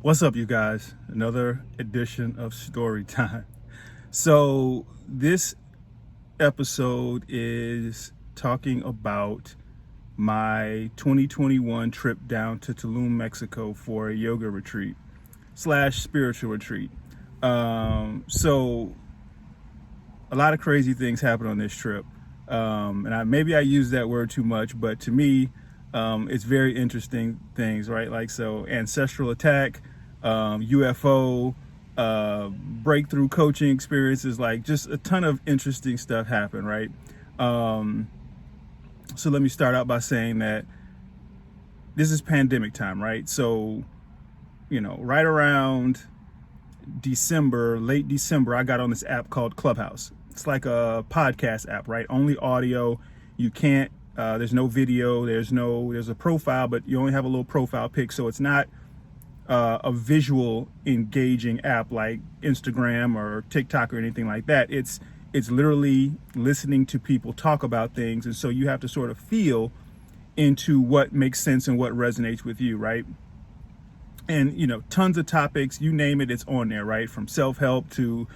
What's up, you guys? Another edition of Story Time. So, this episode is talking about my 2021 trip down to Tulum, Mexico for a yoga retreat slash spiritual retreat. So, a lot of crazy things happened on this trip. And maybe I use that word too much, but to me, it's very interesting things, right? Like, so ancestral attack, UFO, breakthrough coaching experiences, like just a ton of interesting stuff happened, right? So let me start out by saying that this is pandemic time, right? So, right around December, late December, I got on this app called Clubhouse. It's like a podcast app, right? Only audio. You can't, there's no video, there's a profile, but you only have a little profile pic. So it's not a visual engaging app like Instagram or TikTok or anything like that. It's literally listening to people talk about things. And so you have to sort of feel into what makes sense and what resonates with you, right? And, tons of topics, you name it, it's on there, right? From self-help to,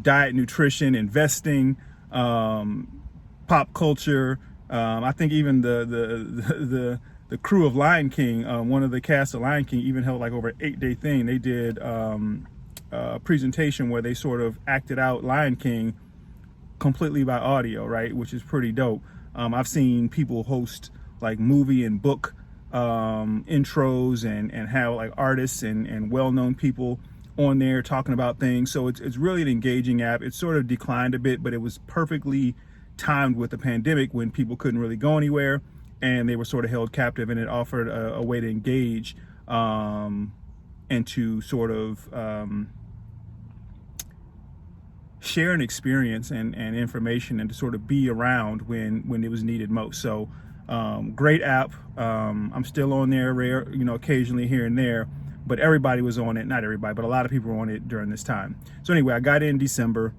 diet, nutrition, investing, pop culture. I think even the crew of Lion King, one of the cast of Lion King even held like over an 8-day thing. They did a presentation where they sort of acted out Lion King completely by audio, right? Which is pretty dope. I've seen people host like movie and book intros and have like artists and well-known people on there talking about things. So it's really an engaging app. It sort of declined a bit, but it was perfectly timed with the pandemic when people couldn't really go anywhere and they were sort of held captive, and it offered a way to engage and to sort of share an experience and information, and to sort of be around when it was needed most. So great app. I'm still on there occasionally here and there, but everybody was on it. Not everybody, but a lot of people were on it during this time. So anyway, I got in December,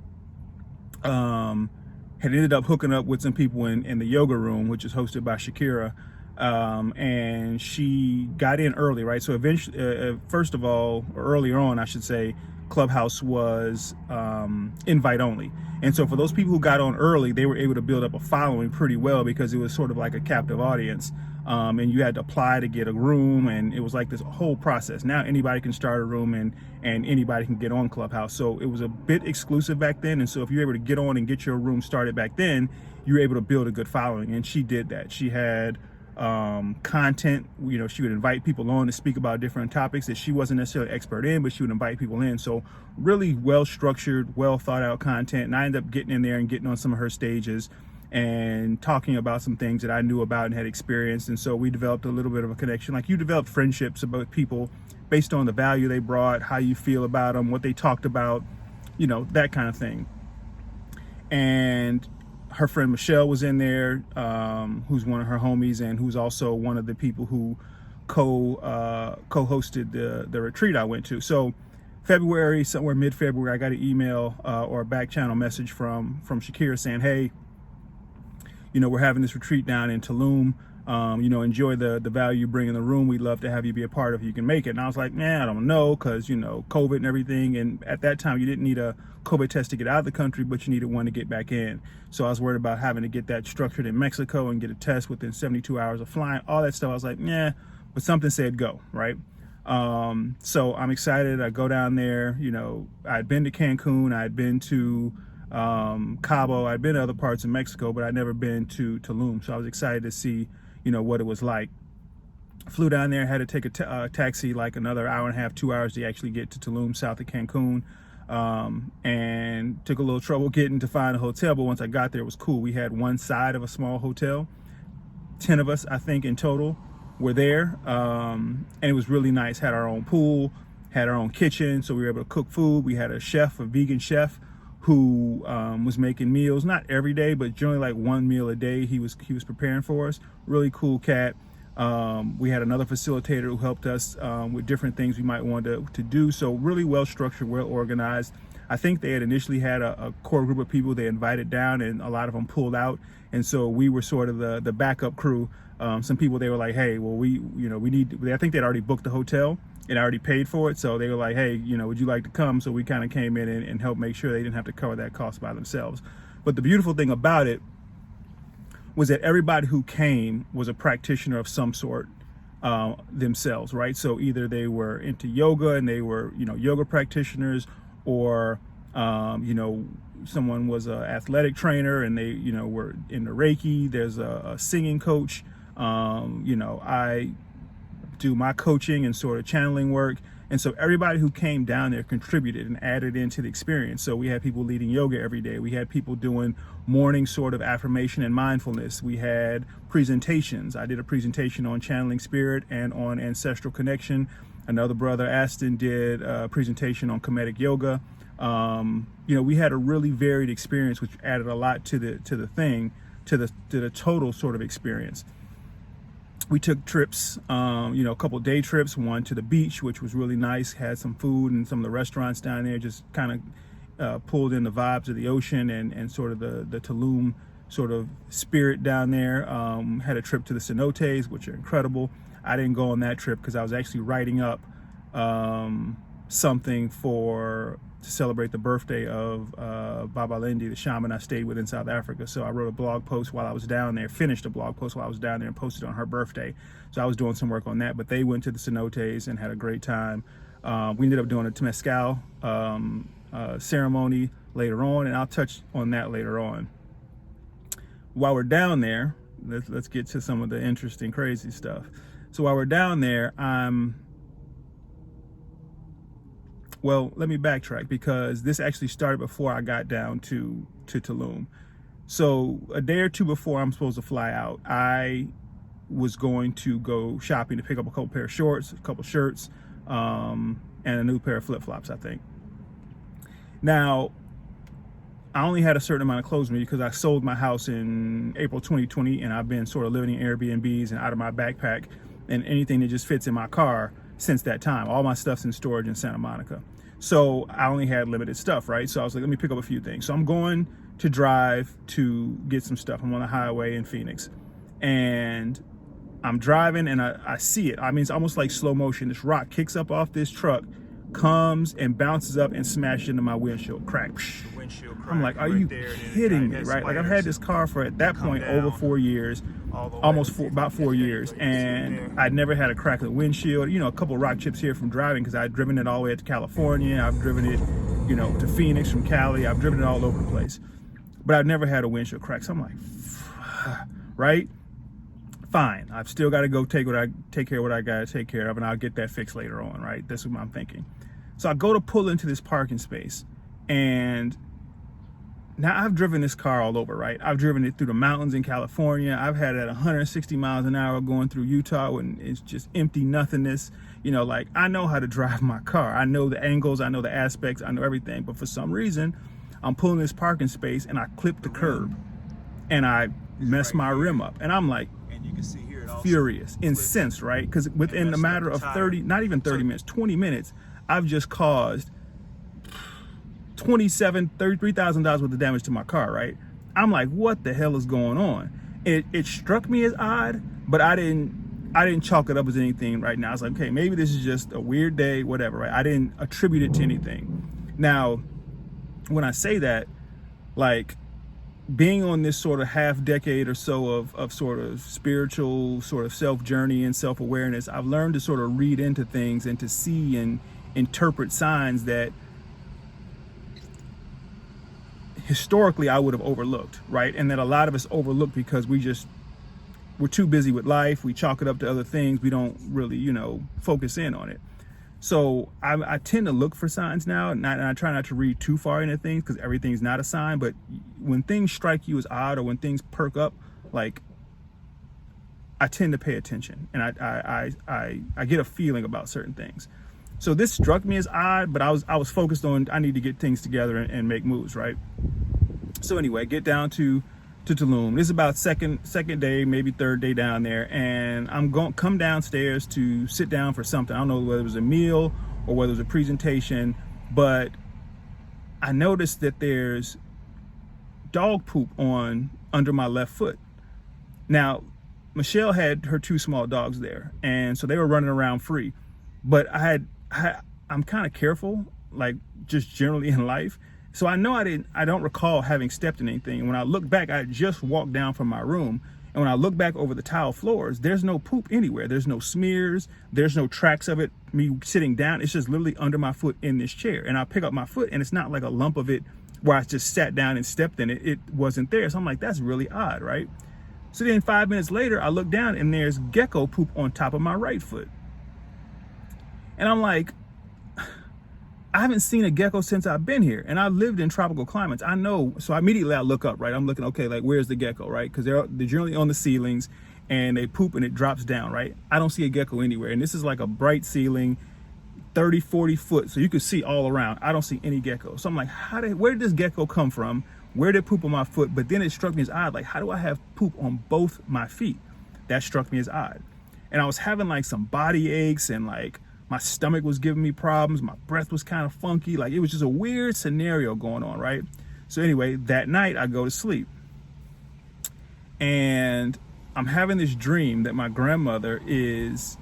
had ended up hooking up with some people in the yoga room, which is hosted by Shakira. And she got in early, right? So eventually, first of all, or earlier on, I should say, Clubhouse was invite only. And so for those people who got on early, they were able to build up a following pretty well, because it was sort of like a captive audience. And you had to apply to get a room, and it was like this whole process. Now anybody can start a room and anybody can get on Clubhouse. So it was a bit exclusive back then. And so if you're able to get on and get your room started back then, you were able to build a good following. And she did that. She had content, she would invite people on to speak about different topics that she wasn't necessarily expert in, but she would invite people in. So really well structured, well thought out content. And I ended up getting in there and getting on some of her stages and talking about some things that I knew about and had experienced. And so we developed a little bit of a connection. Like, you develop friendships about people based on the value they brought, how you feel about them, what they talked about, that kind of thing. And her friend Michelle was in there, who's one of her homies and who's also one of the people who co-hosted the retreat I went to. So February, somewhere mid-February, I got an email or a back channel message from Shakira saying, hey, we're having this retreat down in Tulum. Enjoy the value you bring in the room. We'd love to have you be a part of it if you can make it. And I was like, man, I don't know, because, COVID and everything. And at that time, you didn't need a COVID test to get out of the country, but you needed one to get back in. So I was worried about having to get that structured in Mexico and get a test within 72 hours of flying, all that stuff. I was like, yeah, but something said go, right? So I'm excited. I go down there. I'd been to Cancun. I'd been to Cabo. I'd been to other parts of Mexico, but I'd never been to Tulum. So I was excited to see what it was like. Flew down there, had to take a taxi like another hour and a half, 2 hours to actually get to Tulum, south of Cancun, and took a little trouble getting to find a hotel. But once I got there, it was cool. We had one side of a small hotel. 10 of us, I think, in total were there, and it was really nice. Had our own pool, had our own kitchen, so we were able to cook food. We had a chef, a vegan chef, who was making meals, not every day, but generally like one meal a day. He was preparing for us. Really cool cat. We had another facilitator who helped us with different things we might want to do. So really well structured, well organized. I think they had initially had a core group of people they invited down, and a lot of them pulled out. And so we were sort of the backup crew. Some people, they were like, hey, well, we need, I think they'd already booked the hotel. and I already paid for it. So they were like, hey, you know, would you like to come? So we kind of came in and helped make sure they didn't have to cover that cost by themselves. But the beautiful thing about it was that everybody who came was a practitioner of some sort themselves, right? So either they were into yoga and they were, you know, yoga practitioners, or, you know, someone was an athletic trainer and they, you know, were into Reiki. There's a singing coach. You know, I do my coaching and sort of channeling work. And so everybody who came down there contributed and added into the experience. So we had people leading yoga every day. We had people doing morning sort of affirmation and mindfulness. We had presentations. I did a presentation on channeling spirit and on ancestral connection. Another brother, Aston, did a presentation on comedic yoga. You know, we had a really varied experience, which added a lot to the total sort of experience. We took trips, you know, a couple day trips, one to the beach, which was really nice, had some food and some of the restaurants down there, just kind of pulled in the vibes of the ocean and sort of the Tulum sort of spirit down there. Had a trip to the cenotes, which are incredible. I didn't go on that trip because I was actually writing up something to celebrate the birthday of Baba Lindy, the shaman I stayed with in South Africa. So I wrote a blog post while I was down there, finished a blog post while I was down there and posted on her birthday. So I was doing some work on that, but they went to the cenotes and had a great time. We ended up doing a Mescal ceremony later on, and I'll touch on that later on. While we're down there, let's get to some of the interesting, crazy stuff. So while we're down there, well, let me backtrack, because this actually started before I got down to Tulum. So a day or two before I'm supposed to fly out, I was going to go shopping to pick up a couple pair of shorts, a couple shirts, and a new pair of flip-flops, I think. Now, I only had a certain amount of clothes with me because I sold my house in April 2020, and I've been sort of living in Airbnbs and out of my backpack and anything that just fits in my car since that time. All my stuff's in storage in Santa Monica. So I only had limited stuff, right? So I was like, let me pick up a few things. So I'm going to drive to get some stuff. I'm on the highway in Phoenix, and I'm driving and I see it. I mean, it's almost like slow motion. This rock kicks up off this truck, comes and bounces up and smashes into my windshield. Crack. I'm like, are you kidding me, right? Like, I've had this car for, at that point, over 4 years, about 4 years, and I'd never had a crack in the windshield. You know, a couple of rock chips here from driving, because I'd driven it all the way to California. I've driven it, you know, to Phoenix from Cali. I've driven it all over the place, but I've never had a windshield crack. So I'm like, right? Fine. I've still got to go take care of what I got to take care of, and I'll get that fixed later on, right? That's what I'm thinking. So I go to pull into this parking space, and now I've driven this car all over, right? I've driven it through the mountains in California. I've had it at 160 miles an hour going through Utah, and it's just empty nothingness. You know, like, I know how to drive my car. I know the angles, I know the aspects, I know everything. But for some reason, I'm pulling this parking space and I clip the curb and I mess my rim up. And I'm like, furious, incensed, right? Because within a matter of 30, not even 30 minutes, 20 minutes, I've just caused $33,000 worth of damage to my car, right? I'm like, what the hell is going on? It struck me as odd, but I didn't chalk it up as anything right now. I was like, okay, maybe this is just a weird day, whatever, right? I didn't attribute it to anything. Now, when I say that, like, being on this sort of half decade or so of sort of spiritual sort of self journey and self-awareness, I've learned to sort of read into things and to see and interpret signs that historically I would have overlooked, right? And that a lot of us overlook because we're too busy with life. We chalk it up to other things. We don't really, you know, focus in on it. So I tend to look for signs now, and I try not to read too far into things because everything's not a sign. But when things strike you as odd, or when things perk up, like, I tend to pay attention, and I get a feeling about certain things. So this struck me as odd, but I was focused on, I need to get things together and make moves, right? So anyway, get down to Tulum. This is about second day, maybe third day down there, and I'm going come downstairs to sit down for something. I don't know whether it was a meal or whether it was a presentation, but I noticed that there's dog poop under my left foot. Now, Michelle had her two small dogs there, and so they were running around free. but I'm kind of careful, like just generally in life. So I know I don't recall having stepped in anything. When I look back, I just walked down from my room. And when I look back over the tile floors, there's no poop anywhere. There's no smears. There's no tracks of it, me sitting down. It's just literally under my foot in this chair. And I pick up my foot and it's not like a lump of it where I just sat down and stepped in it. It wasn't there. So I'm like, that's really odd, right? So then 5 minutes later, I look down and there's gecko poop on top of my right foot. And I'm like, I haven't seen a gecko since I've been here, and I've lived in tropical climates. I know, so immediately I look up, right? I'm looking, okay, like where's the gecko, right? Because they're generally on the ceilings, and they poop and it drops down, right? I don't see a gecko anywhere, and this is like a bright ceiling, 30, 40 foot, so you can see all around. I don't see any gecko. So I'm like, where did this gecko come from? Where did it poop on my foot? But then it struck me as odd, like how do I have poop on both my feet? That struck me as odd. And I was having like some body aches and like, my stomach was giving me problems. My breath was kind of funky. Like it was just a weird scenario going on, right? So anyway, that night I go to sleep. And I'm having this dream that my grandmother is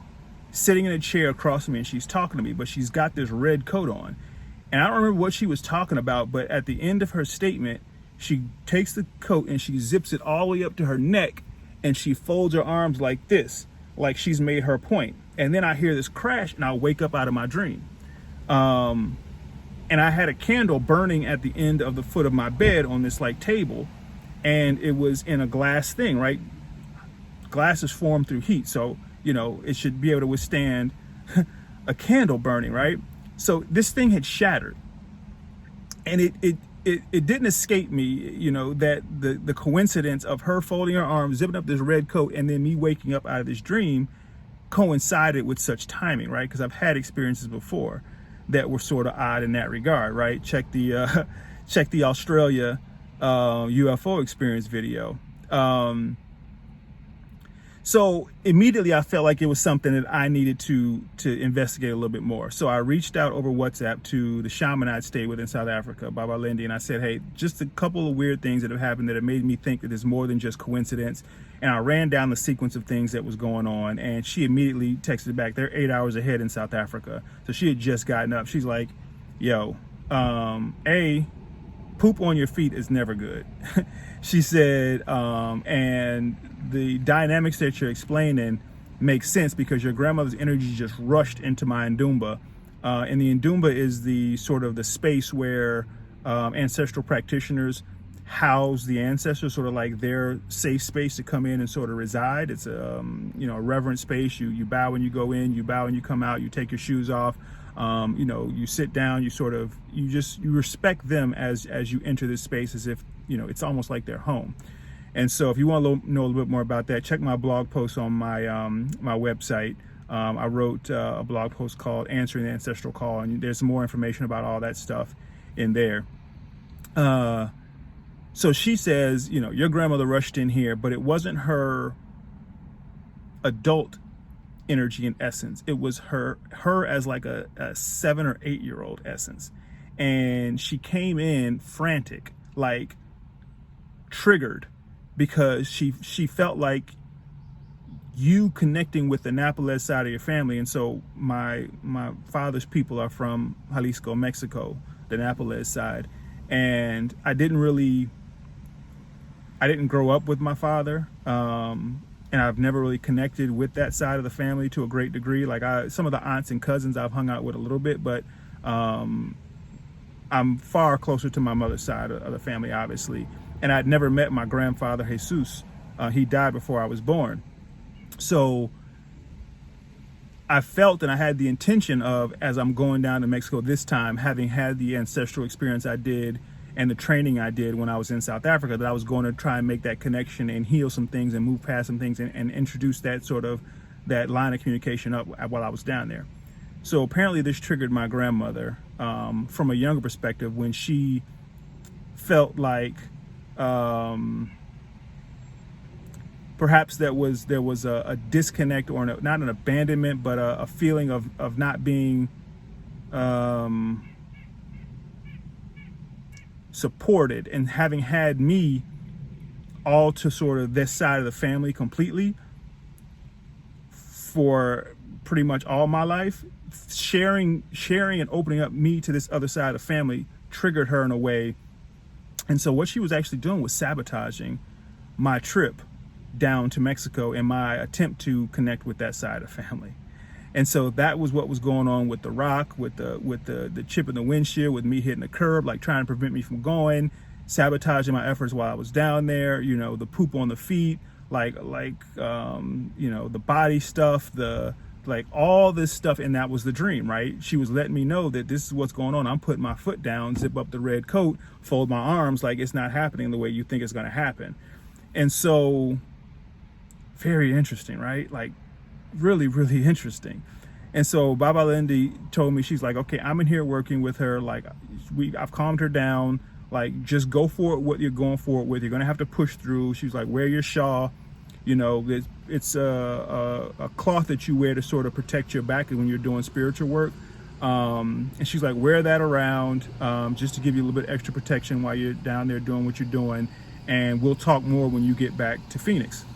sitting in a chair across from me and she's talking to me, but she's got this red coat on. And I don't remember what she was talking about, but at the end of her statement, she takes the coat and she zips it all the way up to her neck and she folds her arms like this, like she's made her point. And then I hear this crash and I'll wake up out of my dream. And I had a candle burning at the end of the foot of my bed on this like table. And it was in a glass thing, right? Glass is formed through heat. So, you know, it should be able to withstand a candle burning, right? So this thing had shattered. And it didn't escape me, you know, that the coincidence of her folding her arms, zipping up this red coat, and then me waking up out of this dream coincided with such timing, right? Because I've had experiences before that were sort of odd in that regard, right? Check the Australia UFO Experience video. So immediately I felt like it was something that I needed to investigate a little bit more. So I reached out over WhatsApp to the shaman I'd stayed with in South Africa, Baba Lindy, and I said, hey, just a couple of weird things that have happened that have made me think that there's more than just coincidence. And I ran down the sequence of things that was going on, and she immediately texted back. They're 8 hours ahead in South Africa. So she had just gotten up. She's like, yo, poop on your feet is never good. She said, and the dynamics that you're explaining make sense because your grandmother's energy just rushed into my Ndumba. And the Ndumba is the sort of the space where ancestral practitioners house the ancestors, sort of like their safe space to come in and sort of reside. It's a reverent space. You bow when you go in, you bow when you come out, you take your shoes off. You sit down, you respect them as you enter this space as if, it's almost like their home. And so if you want to know a little bit more about that, check my blog post on my website. I wrote a blog post called Answering the Ancestral Call, and there's some more information about all that stuff in there. So she says, your grandmother rushed in here, but it wasn't her adult energy in essence. It was her as like a 7 or 8 year old essence. And she came in frantic, like triggered, because she felt like you connecting with the Napolez side of your family. And so my father's people are from Jalisco, Mexico, the Napolez side. And I didn't grow up with my father. And I've never really connected with that side of the family to a great degree. Like some of the aunts and cousins I've hung out with a little bit, but I'm far closer to my mother's side of the family, obviously. And I'd never met my grandfather, Jesus. He died before I was born. So I felt and I had the intention of, as I'm going down to Mexico this time, having had the ancestral experience I did and the training I did when I was in South Africa, that I was going to try and make that connection and heal some things and move past some things and introduce that line of communication up while I was down there. So apparently this triggered my grandmother from a younger perspective when she felt like perhaps there was a disconnect or not an abandonment, but a feeling of not being supported, and having had me all to sort of this side of the family completely for pretty much all my life, sharing and opening up me to this other side of family triggered her in a way. And so what she was actually doing was sabotaging my trip down to Mexico and my attempt to connect with that side of family. And so that was what was going on with the rock, with the chip in the windshield, with me hitting the curb, like trying to prevent me from going, sabotaging my efforts while I was down there, you know, the poop on the feet, you know, the body stuff, like all this stuff. And that was the dream, right? She was letting me know that this is what's going on. I'm putting my foot down, zip up the red coat, fold my arms, like it's not happening the way you think it's going to happen. And so very interesting, right? Like really, really interesting. And so Baba Lindy told me, she's like, okay, I'm in here working with her. Like I've calmed her down. Like, just go for it, what you're going for it with. You're going to have to push through. She's like, wear your shawl. You know, it's a cloth that you wear to sort of protect your back when you're doing spiritual work. And she's like, wear that around just to give you a little bit extra protection while you're down there doing what you're doing. And we'll talk more when you get back to Phoenix.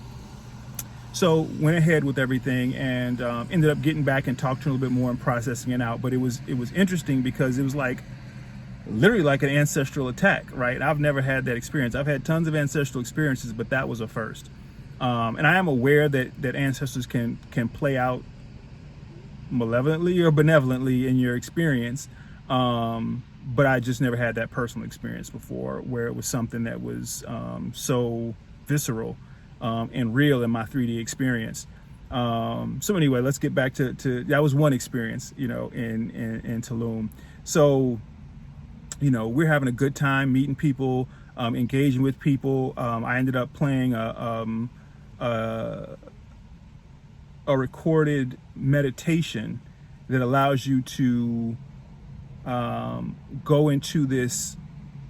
So went ahead with everything and ended up getting back and talked to her a little bit more and processing it out. But it was interesting because it was like, literally like an ancestral attack, right? I've never had that experience. I've had tons of ancestral experiences, but that was a first. And I am aware that ancestors can play out malevolently or benevolently in your experience. But I just never had that personal experience before where it was something that was so visceral and real in my 3D experience. So anyway, let's get back to that was one experience, you know, in Tulum. So, you know, we're having a good time meeting people, engaging with people. I ended up playing a recorded meditation that allows you to go into this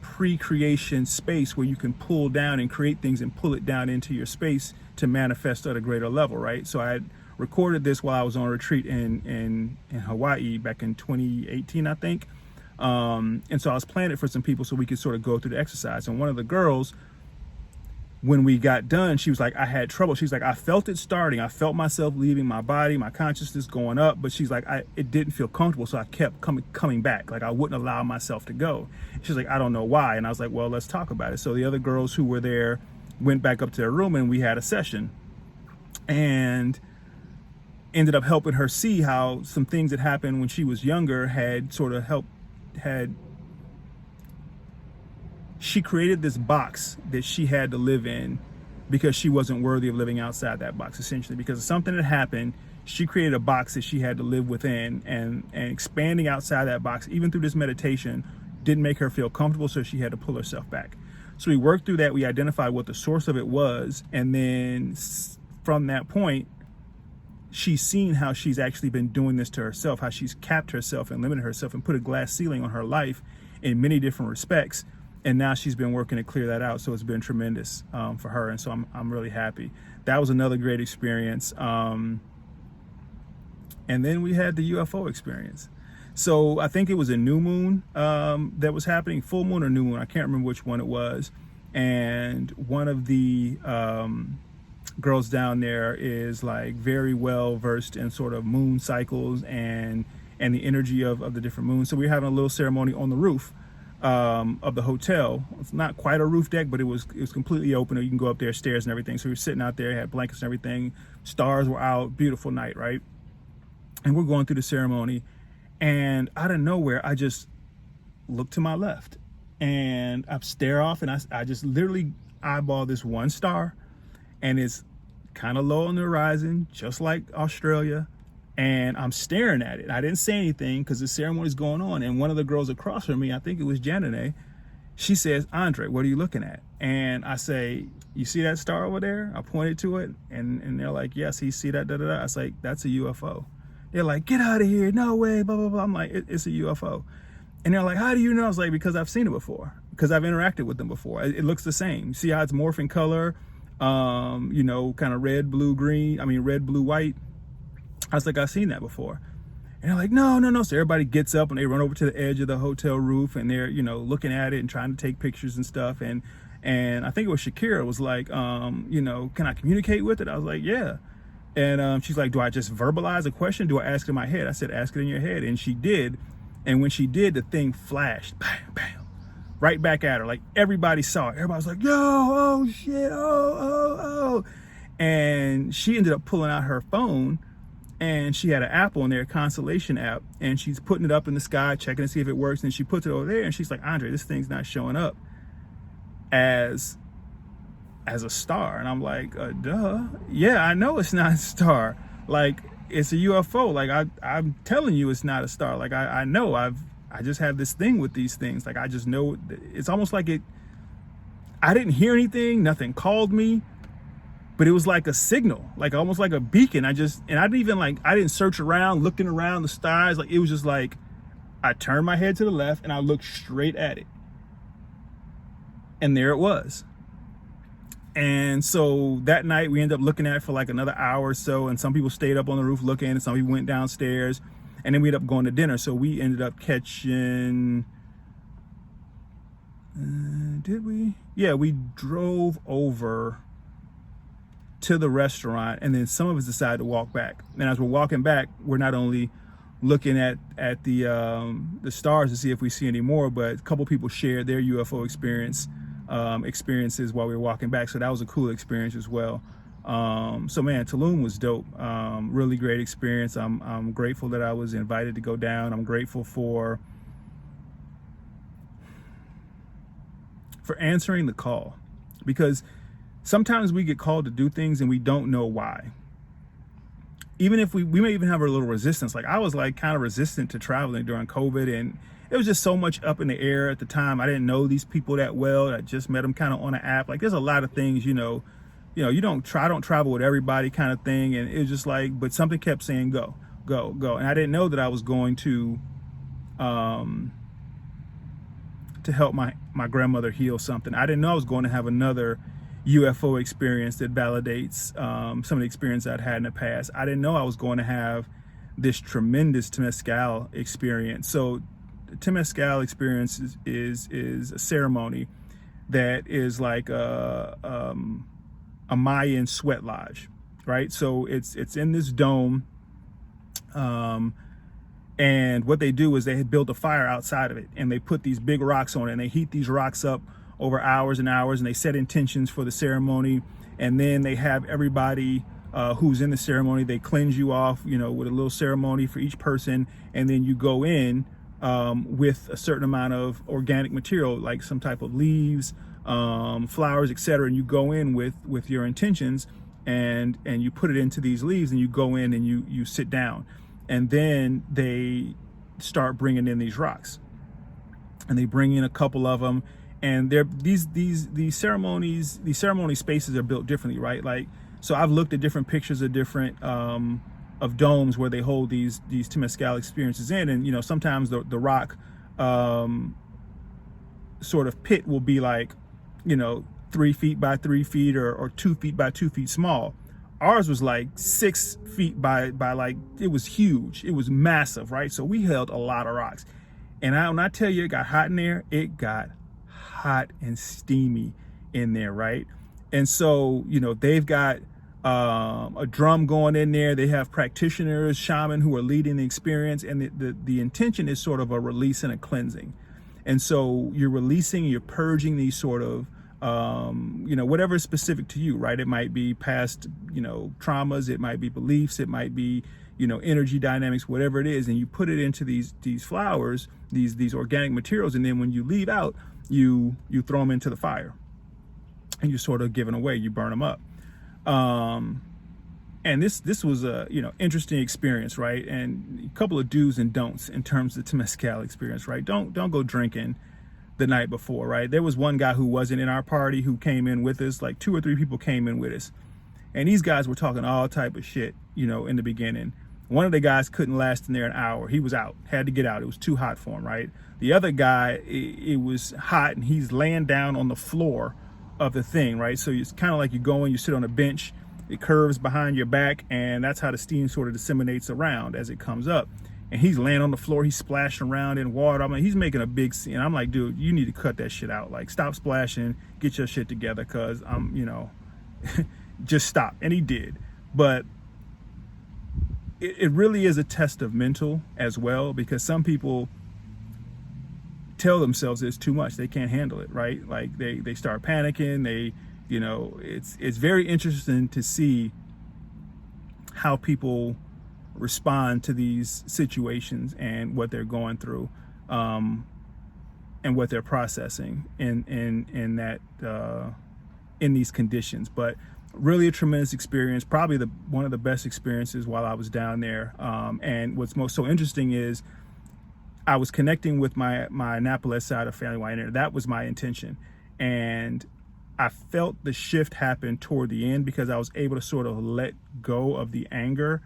pre-creation space where you can pull down and create things and pull it down into your space to manifest at a greater level, right? So I had recorded this while I was on retreat in Hawaii back in 2018, I think. And so I was playing it for some people so we could sort of go through the exercise. And one of the girls, when we got done, she was like, I had trouble. She's like, I felt it starting. I felt myself leaving my body, my consciousness going up, but she's like, it didn't feel comfortable. So I kept coming back. Like I wouldn't allow myself to go. She's like, I don't know why. And I was like, well, let's talk about it. So the other girls who were there went back up to their room and we had a session and ended up helping her see how some things that happened when she was younger had sort of she created this box that she had to live in because she wasn't worthy of living outside that box, essentially. Because of something that happened, she created a box that she had to live within, and expanding outside that box, even through this meditation, didn't make her feel comfortable, so she had to pull herself back. So we worked through that, we identified what the source of it was, and then from that point, she's seen how she's actually been doing this to herself, how she's capped herself and limited herself and put a glass ceiling on her life in many different respects. And now she's been working to clear that out. So it's been tremendous for her. And so I'm really happy. That was another great experience. And then we had the UFO experience. So I think it was a new moon that was happening, full moon or new moon. I can't remember which one it was. And one of the girls down there is like very well versed in sort of moon cycles and the energy of the different moons. So we were having a little ceremony on the roof of the hotel. It's not quite a roof deck, but it was completely open. You can go up there, stairs and everything. So we were sitting out there, had blankets and everything. Stars were out, beautiful night, right? And we're going through the ceremony, and out of nowhere, I just looked to my left, and I stare off, and I just literally eyeball this one star, and it's kind of low on the horizon, just like Australia. And I'm staring at it. I didn't say anything because the ceremony's going on. And one of the girls across from me, I think it was Janine, she says, Andre, what are you looking at? And I say, you see that star over there? I pointed to it. And they're like, yes, he see that, da, da, da. I was like, that's a UFO. They're like, get out of here. No way, blah, blah, blah. I'm like, it's a UFO. And they're like, how do you know? I was like, because I've seen it before. Because I've interacted with them before. It looks the same. See how it's morphing color? You know, kind of red, blue, green. I mean, red, blue, white. I was like, I've seen that before. And they're like, no. So everybody gets up and they run over to the edge of the hotel roof and they're, you know, looking at it and trying to take pictures and stuff. And I think it was Shakira was like, you know, can I communicate with it? I was like, yeah. And she's like, do I just verbalize a question? Do I ask it in my head? I said, ask it in your head. And she did. And when she did, the thing flashed, bam, bam, right back at her. Like everybody saw it. Everybody was like, yo, oh shit, oh. And she ended up pulling out her phone, and she had an app on there, Constellation app, and she's putting it up in the sky, checking to see if it works. And she puts it over there, and she's like, Andre, this thing's not showing up as a star. And I'm like, duh. Yeah, I know it's not a star. Like, it's a UFO. Like, I'm telling you it's not a star. Like, I know. I just have this thing with these things. Like, I just know. It's almost like I didn't hear anything. Nothing called me. But it was like a signal. Like, almost like a beacon. I didn't search around, looking around the stars. Like, it was just like, I turned my head to the left, and I looked straight at it. And there it was. And so that night we ended up looking at it for like another hour or so, and some people stayed up on the roof looking, and some people went downstairs, and then we ended up going to dinner. So we ended up catching, did we? Yeah, we drove over to the restaurant, and then some of us decided to walk back. And as we're walking back, we're not only looking at the stars to see if we see any more, but a couple people shared their UFO experiences while we were walking back. So that was a cool experience as well. So man, Tulum was dope. Really great experience. I'm grateful that I was invited to go down. I'm grateful for answering the call, because sometimes we get called to do things and we don't know why. Even if we may even have a little resistance. Like, I was like kind of resistant to traveling during COVID, and it was just so much up in the air at the time. I didn't know these people that well. I just met them kind of on an app. Like, there's a lot of things, you don't travel with everybody kind of thing. And it was just like, but something kept saying, go. And I didn't know that I was going to help my grandmother heal something. I didn't know I was going to have another UFO experience that validates some of the experience I'd had in the past. I didn't know I was going to have this tremendous Mescal experience. So the Mescal experience is a ceremony that is like a Mayan sweat lodge, right? So it's in this dome, and what they do is they build a fire outside of it, and they put these big rocks on it, and they heat these rocks up over hours and hours, and they set intentions for the ceremony. And then they have everybody who's in the ceremony, they cleanse you off, with a little ceremony for each person. And then you go in with a certain amount of organic material, like some type of leaves, flowers, etc. And you go in with your intentions, and you put it into these leaves, and you go in and you sit down. And then they start bringing in these rocks, and they bring in a couple of them. And these ceremony spaces are built differently, right? Like, so I've looked at different pictures of different of domes where they hold these Mescal experiences in, and sometimes the rock sort of pit will be like 3 feet by 3 feet or 2 feet by 2 feet small. Ours was like 6 feet by like, it was huge, it was massive, right? So we held a lot of rocks, and when I tell you it got hot in there, it got hot and steamy in there, right? And so they've got a drum going in there. They have practitioners, shaman, who are leading the experience, and the intention is sort of a release and a cleansing. And so you're releasing, you're purging these sort of whatever is specific to you, right? It might be past traumas, it might be beliefs, it might be energy dynamics, whatever it is, and you put it into these flowers, these organic materials, and then when you leave out, you throw them into the fire, and you sort of give them away, you burn them up. And this was a interesting experience, right? And a couple of do's and don'ts in terms of the Mescal experience, right? Don't go drinking the night before, right? There was one guy who wasn't in our party who came in with us, like 2 or 3 people came in with us, and these guys were talking all type of shit, in the beginning. One of the guys couldn't last in there an hour. He was out, had to get out. It was too hot for him, right? The other guy, it was hot, and he's laying down on the floor of the thing, right? So it's kind of like you go in, you sit on a bench, it curves behind your back, and that's how the steam sort of disseminates around as it comes up. And he's laying on the floor, he's splashing around in water. I mean, he's making a big scene. I'm like, dude, you need to cut that shit out. Like, stop splashing, get your shit together, because I'm, just stop. And he did. But it really is a test of mental as well, because some people tell themselves it's too much, they can't handle it, right? Like they start panicking. It's very interesting to see how people respond to these situations and what they're going through, and what they're processing in these conditions. But really a tremendous experience, probably one of the best experiences while I was down there. And what's most so interesting is I was connecting with my Annapolis side of family while in there. That was my intention. And I felt the shift happen toward the end, because I was able to sort of let go of the anger,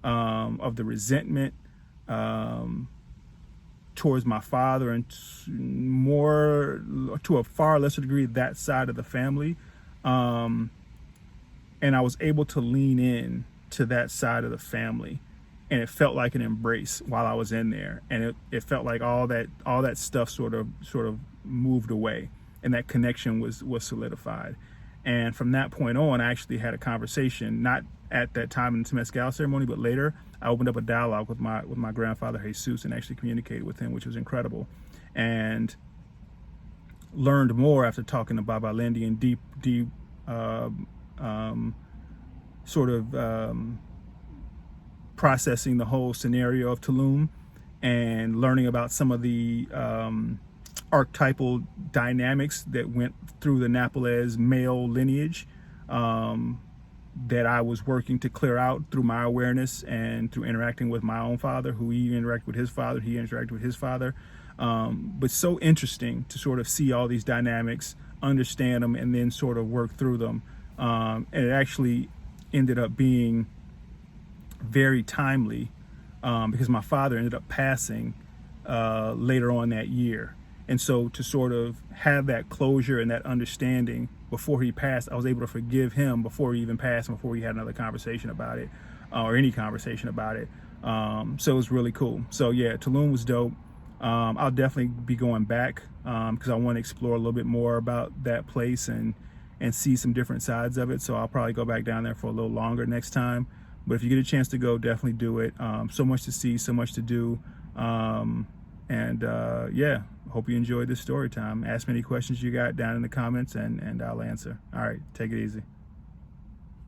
of the resentment, towards my father, and more to a far lesser degree that side of the family. And I was able to lean in to that side of the family, and it felt like an embrace while I was in there. And it felt like all that stuff sort of moved away, and that connection was solidified. And from that point on, I actually had a conversation, not at that time in the Mescal ceremony, but later. I opened up a dialogue with my grandfather Jesus, and actually communicated with him, which was incredible, and learned more after talking to Baba Lindy and deep processing the whole scenario of Tulum, and learning about some of the archetypal dynamics that went through the Napolese male lineage, that I was working to clear out through my awareness and through interacting with my own father, who he interacted with his father, he interacted with his father. But so interesting to sort of see all these dynamics, understand them, and then sort of work through them. And it actually ended up being very timely, because my father ended up passing later on that year. And so to sort of have that closure and that understanding before he passed, I was able to forgive him before he even passed, and before we had another conversation about it, or any conversation about it. So it was really cool. So yeah, Tulum was dope. I'll definitely be going back, because I want to explore a little bit more about that place and see some different sides of it. So I'll probably go back down there for a little longer next time. But if you get a chance to go, definitely do it. So much to see, so much to do. Yeah, hope you enjoyed this story time. Ask me any questions you got down in the comments, and I'll answer. All right, take it easy.